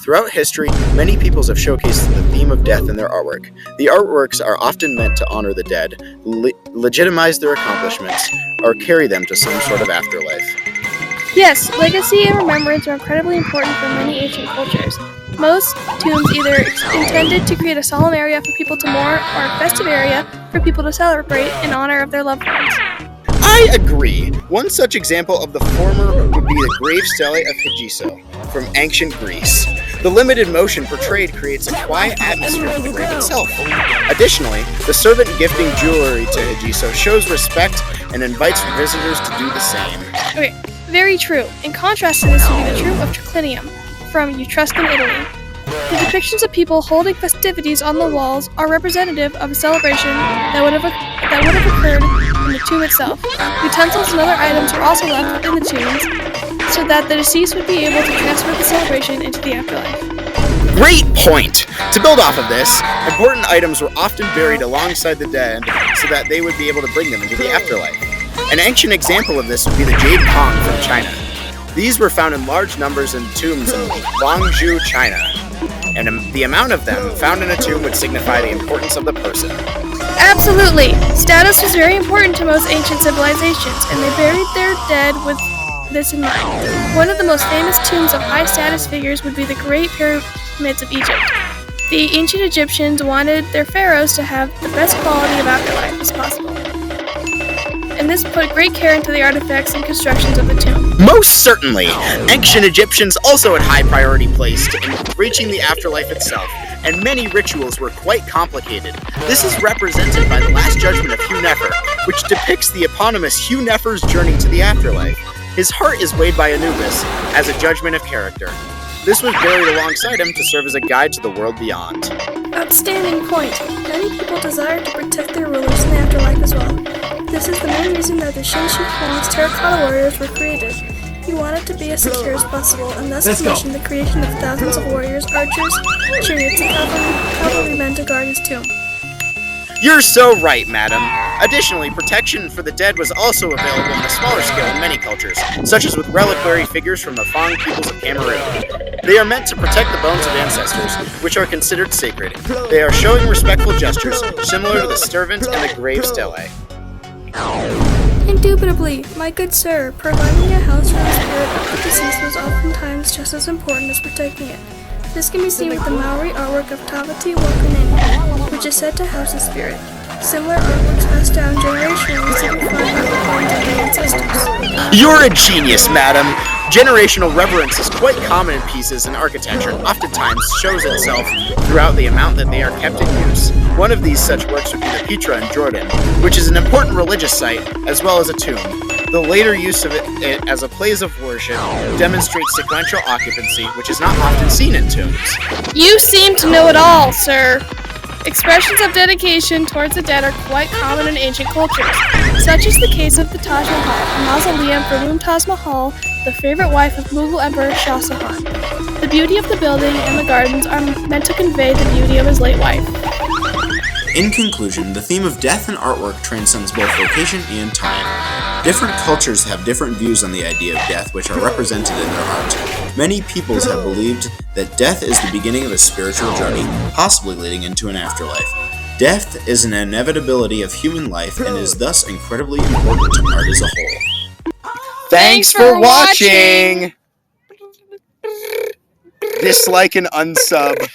Throughout history, many peoples have showcased the theme of death in their artwork. The artworks are often meant to honor the dead, legitimize their accomplishments, or carry them to some sort of afterlife. Yes, legacy and remembrance are incredibly important for many ancient cultures. Most tombs either intended to create a solemn area for people to mourn or a festive area for people to celebrate in honor of their loved ones. I agree. One such example of the former would be the grave stele of Hegeso from ancient Greece. The limited motion portrayed creates a quiet atmosphere for the grave itself. Additionally, the servant gifting jewelry to Hegeso shows respect and invites visitors to do the same. Okay, very true. In contrast to this would be the tomb of Triclinium from Etruscan Italy. The depictions of people holding festivities on the walls are representative of a celebration that would have occurred in the tomb itself. Utensils and other items were also left within the tombs so that the deceased would be able to transfer the celebration into the afterlife. Great point! To build off of this, important items were often buried alongside the dead so that they would be able to bring them into the afterlife. An ancient example of this would be the Jade Cong from China. These were found in large numbers in tombs in Guangzhou, China, and the amount of them found in a tomb would signify the importance of the person. Absolutely! Status was very important to most ancient civilizations, and they buried their dead with this in mind. One of the most famous tombs of high-status figures would be the Great Pyramids of Egypt. The ancient Egyptians wanted their pharaohs to have the best quality of afterlife as possible, and this put great care into the artifacts and constructions of the tomb. Most certainly! Ancient Egyptians also had high priority placed in reaching the afterlife itself, and many rituals were quite complicated. This is represented by the Last Judgement of Hu-Nefer, which depicts the eponymous Hu-Nefer's journey to the afterlife. His heart is weighed by Anubis as a judgment of character. This was buried alongside him to serve as a guide to the world beyond. Outstanding point! Many people desire to protect their rulers in the afterlife as well. This is the main reason that the Fang's Terracotta warriors were created. He wanted to be as secure as possible, and thus commissioned the creation of thousands of warriors, archers, chariots, and cavalrymen to guard his tomb. You're so right, madam. Additionally, protection for the dead was also available on a smaller scale in many cultures, such as with reliquary figures from the Fang peoples of Cameroon. They are meant to protect the bones of ancestors, which are considered sacred. They are showing respectful gestures, similar to the servant and the grave stele. Indubitably, my good sir, providing a house for the spirit of the deceased was oftentimes just as important as protecting it. This can be seen with the Maori artwork of Tamati, Waka, Nene, which is said to house the spirit. Similar artworks passed down generationally signifying the bones of the ancestors. You're a genius, madam! Generational reverence is quite common in pieces and architecture and oftentimes shows itself throughout the amount that they are kept in use. One of these such works would be the Petra in Jordan, which is an important religious site as well as a tomb. The later use of it as a place of worship demonstrates sequential occupancy, which is not often seen in tombs. You seem to know it all, sir. Expressions of dedication towards the dead are quite common in ancient cultures. Such is the case of the Taj Mahal, a mausoleum for Mumtaz Mahal, the favorite wife of Mughal Emperor Shah Jahan. The beauty of the building and the gardens are meant to convey the beauty of his late wife. In conclusion, the theme of death in artwork transcends both location and time. Different cultures have different views on the idea of death, which are represented in their art. Many peoples have believed that death is the beginning of a spiritual journey, possibly leading into an afterlife. Death is an inevitability of human life and is thus incredibly important to art as a whole. Thanks for watching! Dislike and unsub.